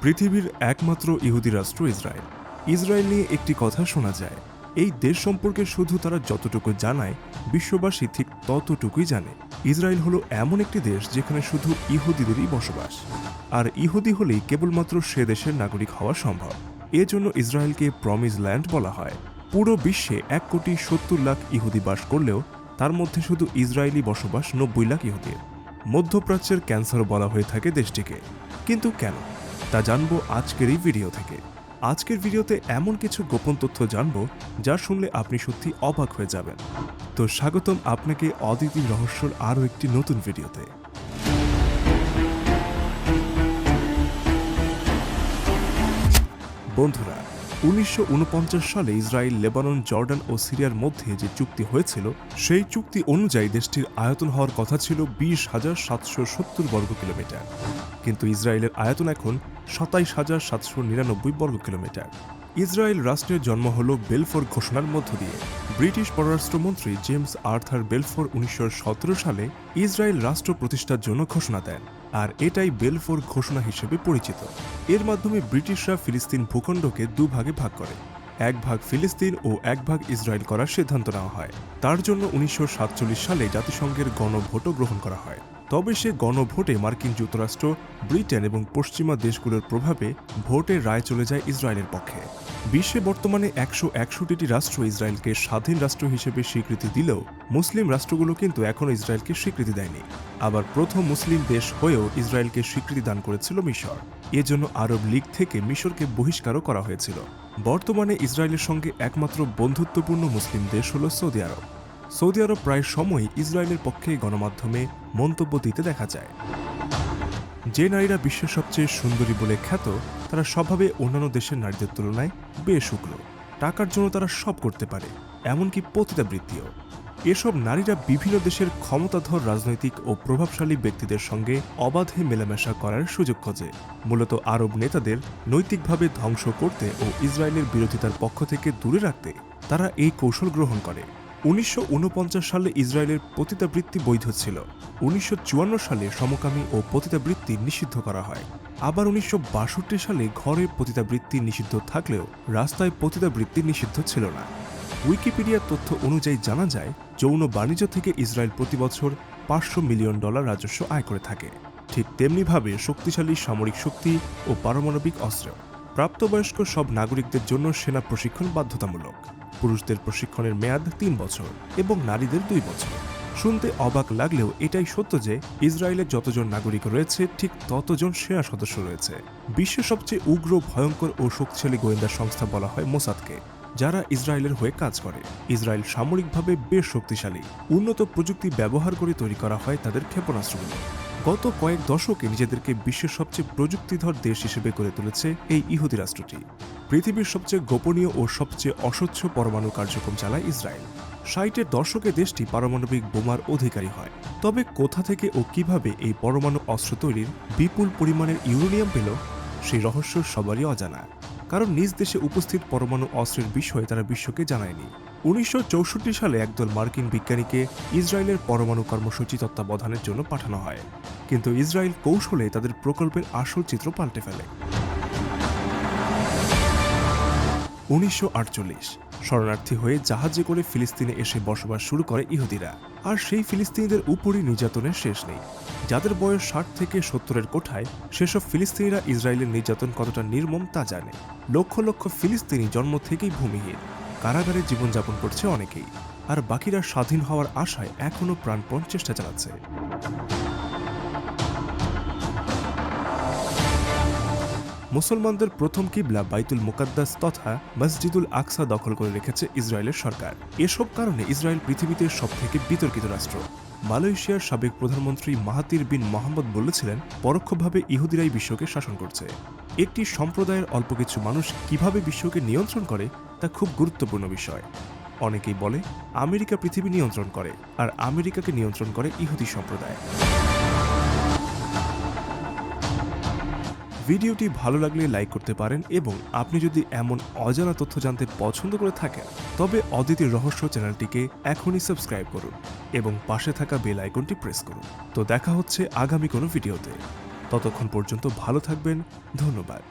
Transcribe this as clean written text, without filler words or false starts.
পৃথিবীর একমাত্র ইহুদি রাষ্ট্র ইসরায়েল। ইসরায়েল নিয়ে একটি কথা শোনা যায়, এই দেশ সম্পর্কে শুধু তারা যতটুকু জানায় বিশ্ববাসী ঠিক ততটুকুই জানে। ইসরায়েল হলো এমন একটি দেশ যেখানে শুধু ইহুদিদেরই বসবাস, আর ইহুদি হলেই কেবলমাত্র সে দেশের নাগরিক হওয়া সম্ভব। এজন্য ইসরায়েলকে প্রমিস ল্যান্ড বলা হয়। পুরো বিশ্বে 1,70,00,000 ইহুদি বাস করলেও তার মধ্যে শুধু ইসরায়েলি বসবাস 90 লাখ ইহুদির। মধ্যপ্রাচ্যের ক্যান্সার বলা হয়ে থাকে দেশটিকে। কিন্তু কেন, তা জানবো আজকের এই ভিডিও থেকে। আজকের ভিডিওতে এমন কিছু গোপন তথ্য জানবো যা শুনলে আপনি সত্যি অবাক হয়ে যাবেন। তো স্বাগতম আপনাকে অদ্বিতীয় রহস্যর আরও একটি নতুন ভিডিওতে। বন্ধুরা, 1949 সালে ইসরায়েল, লেবানন, জর্ডান ও সিরিয়ার মধ্যে যে চুক্তি হয়েছিল, সেই চুক্তি অনুযায়ী দেশটির আয়তন হওয়ার কথা ছিল 20,770 বর্গ কিলোমিটার। কিন্তু ইসরায়েলের আয়তন এখন 27,799 বর্গ কিলোমিটার। ইসরায়েল রাষ্ট্রের জন্ম হল বেলফোর ঘোষণার মধ্য দিয়ে। ব্রিটিশ পররাষ্ট্রমন্ত্রী জেমস আর্থার বেলফোর 1917 সালে ইসরায়েল রাষ্ট্র প্রতিষ্ঠার জন্য ঘোষণা দেন, আর এটাই বেলফোর ঘোষণা হিসেবে পরিচিত। এর মাধ্যমে ব্রিটিশরা ফিলিস্তিন ভূখণ্ডকে দুভাগে ভাগ করে, এক ভাগ ফিলিস্তিন ও এক ভাগ ইসরায়েল করার সিদ্ধান্ত নেওয়া হয়। তার জন্য 1947 সালে জাতিসংঘের গণভোটও গ্রহণ করা হয়। তবে সে গণভোটে মার্কিন যুক্তরাষ্ট্র, ব্রিটেন এবং পশ্চিমা দেশগুলোর প্রভাবে ভোটের রায় চলে যায় ইসরায়েলের পক্ষে। বিশ্বে বর্তমানে 161টি রাষ্ট্র ইসরায়েলকে স্বাধীন রাষ্ট্র হিসেবে স্বীকৃতি দিলেও মুসলিম রাষ্ট্রগুলো কিন্তু এখনও ইসরায়েলকে স্বীকৃতি দেয়নি। আবার প্রথম মুসলিম দেশ হয়েও ইসরায়েলকে স্বীকৃতি দান করেছিল মিশর। এজন্য আরব লীগ থেকে মিশরকে বহিষ্কারও করা হয়েছিল। বর্তমানে ইসরায়েলের সঙ্গে একমাত্র বন্ধুত্বপূর্ণ মুসলিম দেশ হল সৌদি আরব। সৌদি আরব প্রায় সময়ই ইসরায়েলের পক্ষে গণমাধ্যমে মন্তব্য দিতে দেখা যায়। যে নারীরা বিশ্বের সবচেয়ে সুন্দরী বলে খ্যাত, তারা স্বভাবে অন্যান্য দেশের নারীদের তুলনায় বেশ উগ্র। টাকার জন্য তারা সব করতে পারে, এমনকি পতিতাবৃত্তিও। এসব নারীরা বিভিন্ন দেশের ক্ষমতাধর রাজনৈতিক ও প্রভাবশালী ব্যক্তিদের সঙ্গে অবাধে মেলামেশা করার সুযোগ খোঁজে। মূলত আরব নেতাদের নৈতিকভাবে ধ্বংস করতে ও ইসরায়েলের বিরোধিতার পক্ষ থেকে দূরে রাখতে তারা এই কৌশল গ্রহণ করে। 1949 সালে ইসরায়েলের পতিতাবৃত্তি বৈধ ছিল। 1954 সালে সমকামী ও পতিতাবৃত্তি নিষিদ্ধ করা হয়। আবার 1962 সালে ঘরে পতিতাবৃত্তি নিষিদ্ধ থাকলেও রাস্তায় পতিতাবৃত্তি নিষিদ্ধ ছিল না। উইকিপিডিয়ার তথ্য অনুযায়ী জানা যায়, যৌন বাণিজ্য থেকে ইসরায়েল প্রতি বছর $500 মিলিয়ন রাজস্ব আয় করে থাকে। ঠিক তেমনিভাবে শক্তিশালী সামরিক শক্তি ও পারমাণবিক অস্ত্র। প্রাপ্তবয়স্ক সব নাগরিকদের জন্য সেনা প্রশিক্ষণ বাধ্যতামূলক। পুরুষদের প্রশিক্ষণের মেয়াদ 3 বছর এবং নারীদের 2 বছর। শুনতে অবাক লাগলেও এটাই সত্য যে ইসরায়েলের যতজন নাগরিক রয়েছে ঠিক ততজন সেনা সদস্য রয়েছে। বিশ্বের সবচেয়ে উগ্র, ভয়ঙ্কর ও শক্তিশালী গোয়েন্দা সংস্থা বলা হয় মোসাদকে, যারা ইসরায়েলের হয়ে কাজ করে। ইসরায়েল সামরিকভাবে বেশ শক্তিশালী। উন্নত প্রযুক্তি ব্যবহার করে তৈরি করা হয় তাদের ক্ষেপণাস্ত্রগুলো। গত কয়েক দশকে নিজেদেরকে বিশ্বের সবচেয়ে প্রযুক্তিধর দেশ হিসেবে গড়ে তুলেছে এই ইহুদি রাষ্ট্রটি। পৃথিবীর সবচেয়ে গোপনীয় ও সবচেয়ে অস্বচ্ছ পরমাণু কার্যক্রম চালায় ইসরায়েল। 60-এর দশকে দেশটি পারমাণবিক বোমার অধিকারী হয়। তবে কোথা থেকে ও কিভাবে এই পরমাণু অস্ত্র তৈরির বিপুল পরিমাণের ইউরেনিয়াম পেল, সেই রহস্য সবারই অজানা। কারণ নিজ দেশে উপস্থিত পরমাণু অস্ত্রের বিষয়ে তারা বিশ্বকে জানায়নি। 1964 সালে একদল মার্কিন বিজ্ঞানীকে ইসরায়েলের পরমাণু কর্মসূচি তত্ত্বাবধানের জন্য পাঠানো হয়, কিন্তু ইসরায়েল কৌশলে তাদের প্রকল্পের আসল চিত্র পাল্টে ফেলে। 1948 শরণার্থী হয়ে জাহাজে করে ফিলিস্তিনে এসে বসবাস শুরু করে ইহুদিরা। আর সেই ফিলিস্তিনিদের উপরই নির্যাতনের শেষ নেই। যাদের বয়স 60 থেকে 70-এর কোঠায়, সেসব ফিলিস্তিনিরা ইসরায়েলের নির্যাতন কতটা নির্মম তা জানে। লক্ষ লক্ষ ফিলিস্তিনি জন্ম থেকেই ভূমিহীন, কারাগারে জীবনযাপন করছে অনেকেই, আর বাকিরা স্বাধীন হওয়ার আশায় এখনও প্রাণপণ চেষ্টা চালাচ্ছে। মুসলমানদের প্রথম কিবলা বাইতুল মুকাদ্দাস তথা মসজিদুল আকসা দখল করে রেখেছে ইসরায়েলের সরকার। এসব কারণে ইসরায়েল পৃথিবীতে সবথেকে বিতর্কিত রাষ্ট্র। মালয়েশিয়ার সাবেক প্রধানমন্ত্রী মাহাতির বিন মোহাম্মদ বলেছিলেন, পরোক্ষভাবে ইহুদিরাই বিশ্বকে শাসন করছে। একটি সম্প্রদায়ের অল্প কিছু মানুষ কিভাবে বিশ্বকে নিয়ন্ত্রণ করে তা খুব গুরুত্বপূর্ণ বিষয়। অনেকেই বলে আমেরিকা পৃথিবী নিয়ন্ত্রণ করে, আর আমেরিকাকে নিয়ন্ত্রণ করে ইহুদি সম্প্রদায়। ভিডিওটি ভালো লাগলে লাইক করতে পারেন, এবং আপনি যদি এমন অজানা তথ্য জানতে পছন্দ করে থাকেন তবে অদ্বিতীয় রহস্য চ্যানেলটিকে এখনই সাবস্ক্রাইব করুন এবং পাশে থাকা বেল আইকনটি প্রেস করুন। তো দেখা হচ্ছে আগামী কোনো ভিডিওতে। ততক্ষণ পর্যন্ত ভালো থাকবেন। ধন্যবাদ।